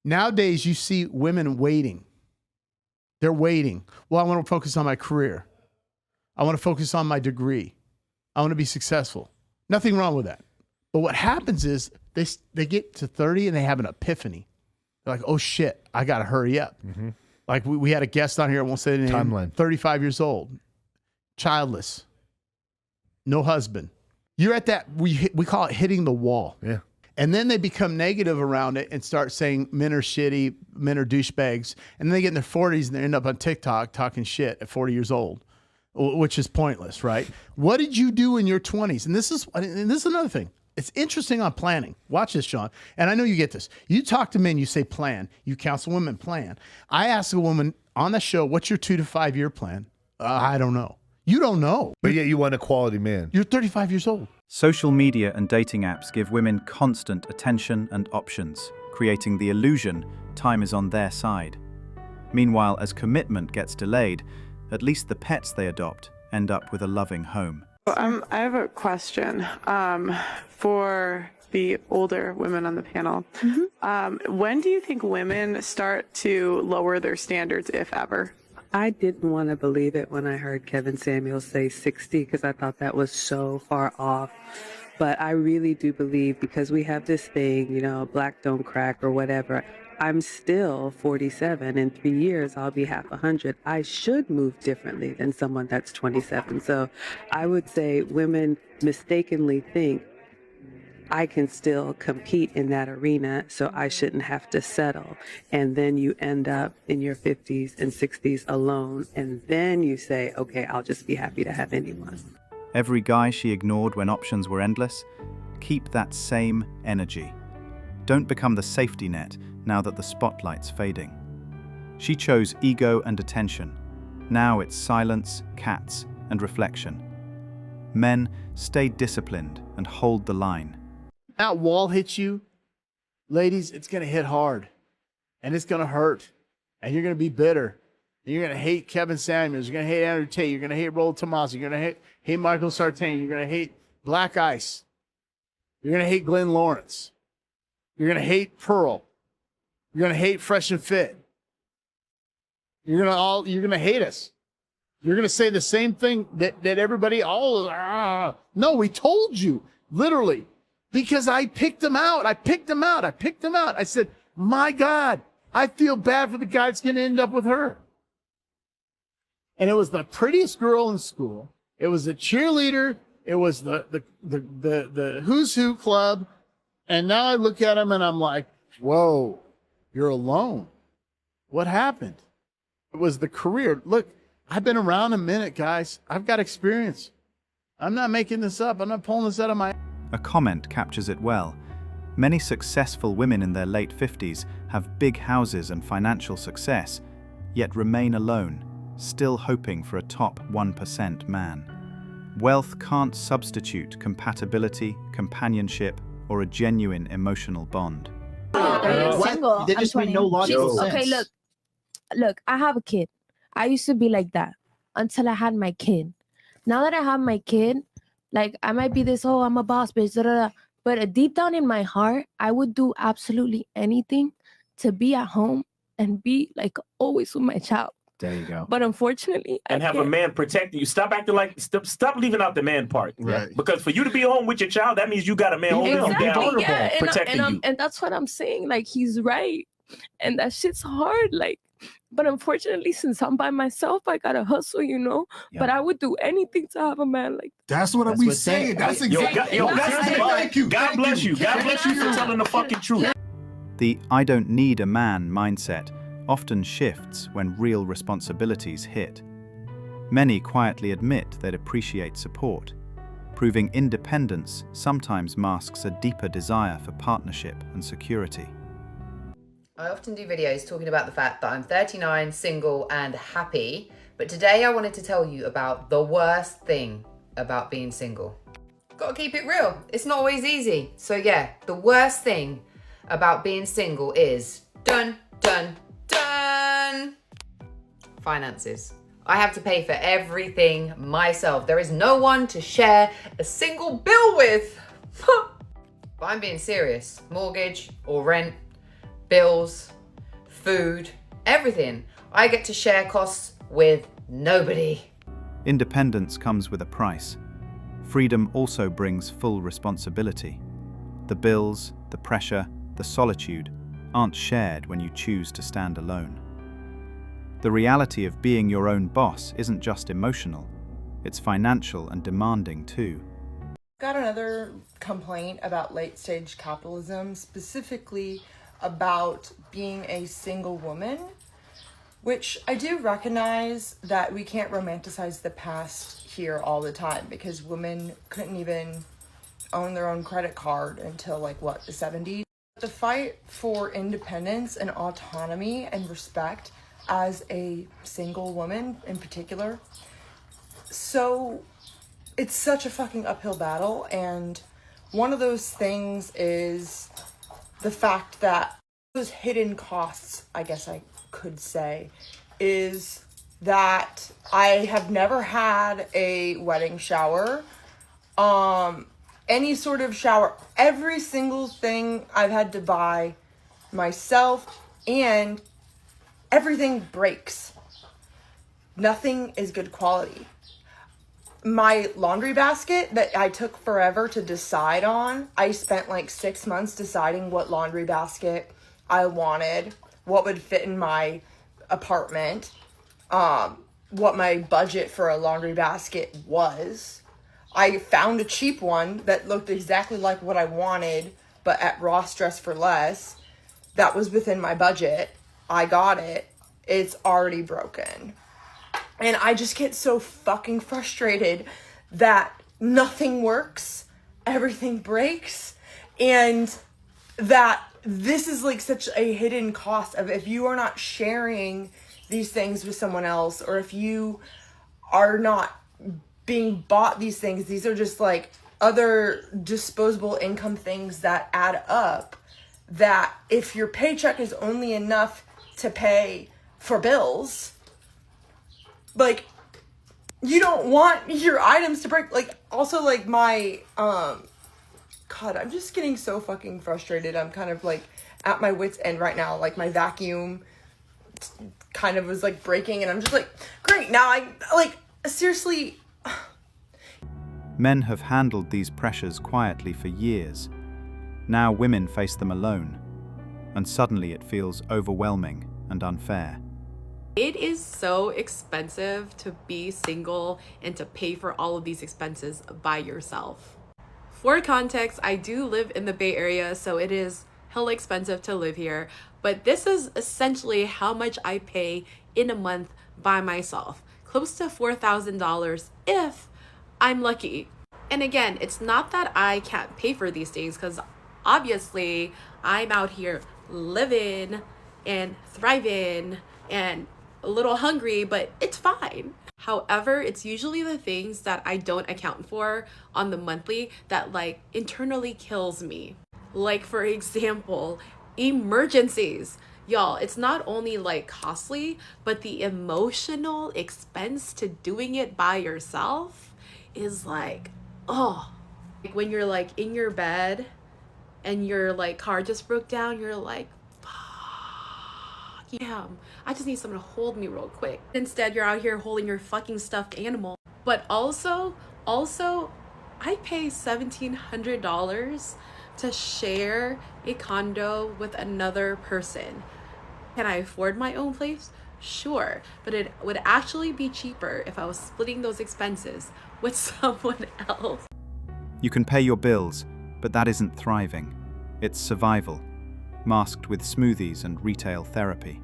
Nowadays, you see women waiting. They're waiting. Well, I want to focus on my career. I want to focus on my degree. I want to be successful. Nothing wrong with that. But what happens is they get to 30 and they have an epiphany. They're like, oh shit, I got to hurry up. Mm-hmm. Like we had a guest on here, I won't say the name, timeline. 35 years old, childless, no husband. You're at that, we call it hitting the wall. Yeah. And then they become negative around it and start saying men are shitty, men are douchebags. And then they get in their 40s and they end up on TikTok talking shit at 40 years old, which is pointless, right? What did you do in your 20s? And this is another thing. It's interesting on planning. Watch this, Sean. And I know you get this. You talk to men, you say plan. You counsel women, plan. I ask a woman on the show, what's your 2 to 5 year plan? I don't know. You don't know. But yet you want a quality man. You're 35 years old. Social media and dating apps give women constant attention and options, creating the illusion time is on their side. Meanwhile, as commitment gets delayed, at least the pets they adopt end up with a loving home. I have a question for the older women on the panel. Mm-hmm. When do you think women start to lower their standards, if ever? I didn't want to believe it when I heard Kevin Samuels say 60 because I thought that was so far off. But I really do believe, because we have this thing, you know, black don't crack or whatever. I'm still 47. In 3 years, I'll be half 100. I should move differently than someone that's 27. So I would say women mistakenly think I can still compete in that arena, so I shouldn't have to settle. And then you end up in your 50s and 60s alone, and then you say, okay, I'll just be happy to have anyone. Every guy she ignored when options were endless? Keep that same energy. Don't become the safety net now that the spotlight's fading. She chose ego and attention. Now it's silence, cats, and reflection. Men, stay disciplined and hold the line. That wall hits you, ladies, it's going to hit hard. And it's going to hurt. And you're going to be bitter. And you're going to hate Kevin Samuels. You're going to hate Andrew Tate. You're going to hate Rollo Tomaso. You're going to hate Michael Sartain. You're going to hate Black Ice. You're going to hate Glenn Lawrence. You're going to hate Pearl. You're going to hate Fresh and Fit. You're going to hate us. You're going to say the same thing that everybody, no, we told you, literally. Because I picked him out. I said, my God, I feel bad for the guy that's going to end up with her. And it was the prettiest girl in school. It was a cheerleader. It was the who's who club. And now I look at him and I'm like, whoa, you're alone. What happened? It was the career. Look, I've been around a minute, guys. I've got experience. I'm not making this up. I'm not pulling this out of my... A comment captures it well. Many successful women in their late 50s have big houses and financial success, yet remain alone, still hoping for a top 1% man. Wealth can't substitute compatibility, companionship, or a genuine emotional bond. I'm single. That just made no logical sense. Okay, look, I have a kid. I used to be like that until I had my kid. Now that I have my kid, like, I might be this, I'm a boss bitch, but deep down in my heart, I would do absolutely anything to be at home and be, like, always with my child. There you go. But unfortunately, and have a man protecting you. Stop acting like, stop leaving out the man part. Right. Because for you to be home with your child, that means you got a man holding you down, protecting you. And that's what I'm saying. Like, he's right. And that shit's hard. Like, but unfortunately, since I'm by myself, I gotta hustle, you know. Yeah. But I would do anything to have a man like that. That's what we saying. That's exactly. Thank you. God bless you. God bless you for telling the fucking truth. The I don't need a man mindset often shifts when real responsibilities hit. Many quietly admit they'd appreciate support. Proving independence sometimes masks a deeper desire for partnership and security. I often do videos talking about the fact that I'm 39, single and happy, but today I wanted to tell you about the worst thing about being single. Gotta keep it real, it's not always easy. So yeah, the worst thing about being single is finances. I have to pay for everything myself. There is no one to share a single bill with. But I'm being serious. Mortgage or rent, bills, food, everything. I get to share costs with nobody. Independence comes with a price. Freedom also brings full responsibility. The bills, the pressure, the solitude aren't shared when you choose to stand alone. The reality of being your own boss isn't just emotional, it's financial and demanding too. Got another complaint about late-stage capitalism, specifically about being a single woman, which I do recognize that we can't romanticize the past here all the time, because women couldn't even own their own credit card until like what, the 70s? The fight for independence and autonomy and respect as a single woman in particular. So it's such a fucking uphill battle, and one of those things is the fact that those hidden costs, I guess I could say, is that I have never had a wedding shower, any sort of shower. Every single thing I've had to buy myself, and everything breaks. Nothing is good quality. My laundry basket that I took forever to decide on, I spent like 6 months deciding what laundry basket I wanted, what would fit in my apartment, what my budget for a laundry basket was. I found a cheap one that looked exactly like what I wanted, but at Ross Dress for Less. That was within my budget. I got it. It's already broken. And I just get so fucking frustrated that nothing works, everything breaks, and that this is like such a hidden cost of if you are not sharing these things with someone else, or if you are not being bought these things, these are just like other disposable income things that add up, that if your paycheck is only enough to pay for bills, like, you don't want your items to break. Like, also, like, my, God, I'm just getting so fucking frustrated. I'm kind of, like, at my wit's end right now. Like, my vacuum kind of was, like, breaking, and I'm just like, great, now I, like, seriously. Men have handled these pressures quietly for years. Now women face them alone, and suddenly it feels overwhelming and unfair. It is so expensive to be single and to pay for all of these expenses by yourself. For context, I do live in the Bay Area, so it is hella expensive to live here, but this is essentially how much I pay in a month by myself. Close to $4,000 if I'm lucky. And again, it's not that I can't pay for these things, because obviously I'm out here living and thriving and a little hungry, but it's fine. However, it's usually the things that I don't account for on the monthly that like internally kills me. Like, for example, emergencies. Y'all, it's not only like costly, but the emotional expense to doing it by yourself is like, oh, like when you're like in your bed and your like car just broke down, you're like, damn, I just need someone to hold me real quick. Instead, you're out here holding your fucking stuffed animal. But also, I pay $1,700 to share a condo with another person. Can I afford my own place? Sure, but it would actually be cheaper if I was splitting those expenses with someone else. You can pay your bills, but that isn't thriving. It's survival, masked with smoothies and retail therapy.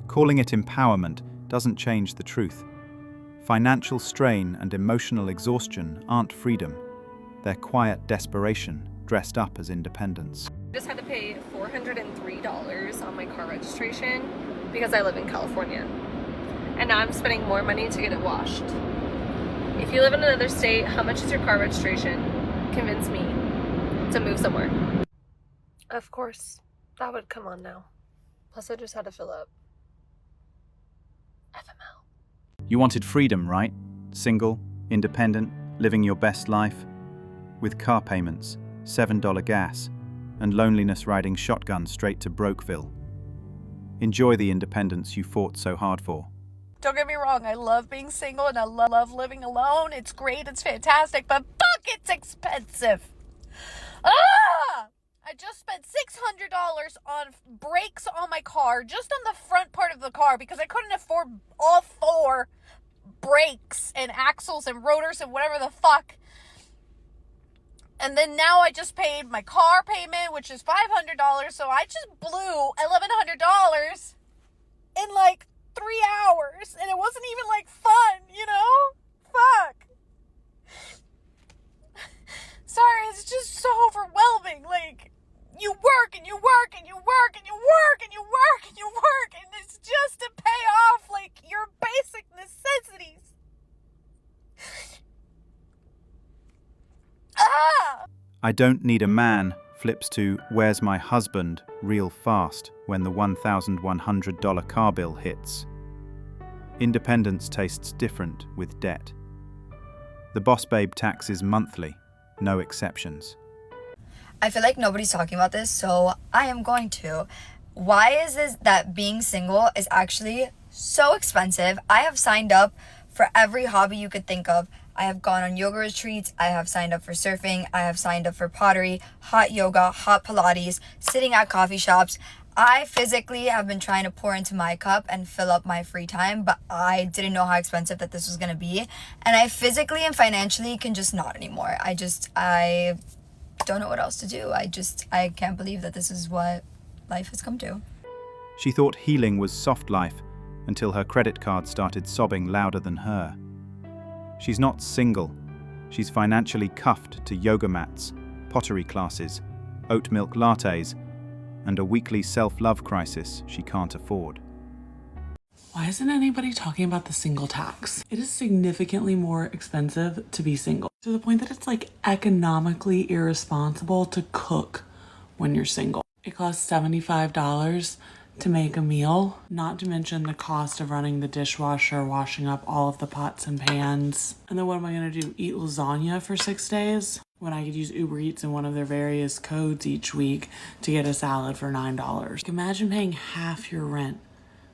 Calling it empowerment doesn't change the truth. Financial strain and emotional exhaustion aren't freedom. They're quiet desperation dressed up as independence. I just had to pay $403 on my car registration because I live in California. And now I'm spending more money to get it washed. If you live in another state, how much is your car registration? Convince me to move somewhere. Of course, that would come on now. Plus I just had to fill up. FML. You wanted freedom, right? Single, independent, living your best life? With car payments, $7 gas, and loneliness riding shotgun straight to Brokeville. Enjoy the independence you fought so hard for. Don't get me wrong, I love being single and I love living alone. It's great, it's fantastic, but fuck, it's expensive. Ah! I just spent $600 on brakes on my car, just on the front part of the car, because I couldn't afford all 4 brakes and axles and rotors and whatever the fuck. And then now I just paid my car payment, which is $500, so I just blew $1,100 in like 3 hours, and it wasn't even like fun, you know? Fuck. Sorry, it's just so overwhelming. Like, you work and you work and you work and you work and you work and you work, and it's just to pay off like your basic necessities. Ah! I don't need a man flips to where's my husband real fast when the $1,100 car bill hits. Independence tastes different with debt. The boss babe tax is monthly, no exceptions. I feel like nobody's talking about this, so I am going to. Why is this that being single is actually so expensive? I have signed up for every hobby you could think of. I have gone on yoga retreats, I have signed up for surfing, I have signed up for pottery, hot yoga, hot Pilates, sitting at coffee shops. I physically have been trying to pour into my cup and fill up my free time, but I didn't know how expensive that this was going to be. And I physically and financially can just not anymore. I don't know what else to do. I can't believe that this is what life has come to. She thought healing was soft life until her credit card started sobbing louder than her. She's not single. She's financially cuffed to yoga mats, pottery classes, oat milk lattes, and a weekly self-love crisis she can't afford. Why isn't anybody talking about the single tax? It is significantly more expensive to be single, to the point that it's like economically irresponsible to cook when you're single. It costs $75 to make a meal, not to mention the cost of running the dishwasher, washing up all of the pots and pans. And then what am I gonna do, eat lasagna for 6 days? When I could use Uber Eats and one of their various codes each week to get a salad for $9. Imagine paying half your rent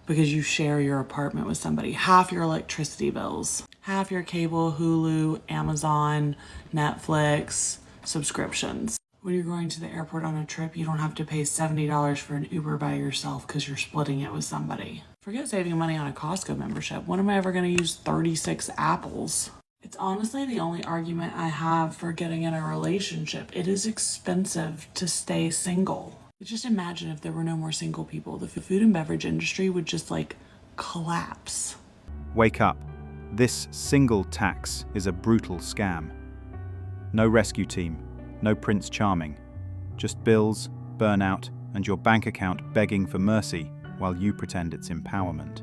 because you share your apartment with somebody, half your electricity bills, half your cable, Hulu, Amazon, Netflix subscriptions. When you're going to the airport on a trip, you don't have to pay $70 for an Uber by yourself because you're splitting it with somebody. Forget saving money on a Costco membership. When am I ever going to use 36 apples? It's honestly the only argument I have for getting in a relationship. It is expensive to stay single. Just imagine if there were no more single people. The food and beverage industry would just like collapse. Wake up. This single tax is a brutal scam. No rescue team, no Prince Charming. Just bills, burnout, and your bank account begging for mercy while you pretend it's empowerment.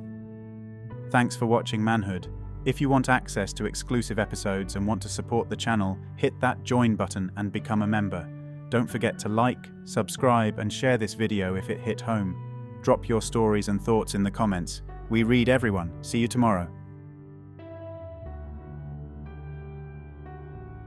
Thanks for watching Manhood. If you want access to exclusive episodes and want to support the channel, hit that join button and become a member. Don't forget to like, subscribe, and share this video if it hit home. Drop your stories and thoughts in the comments. We read everyone. See you tomorrow.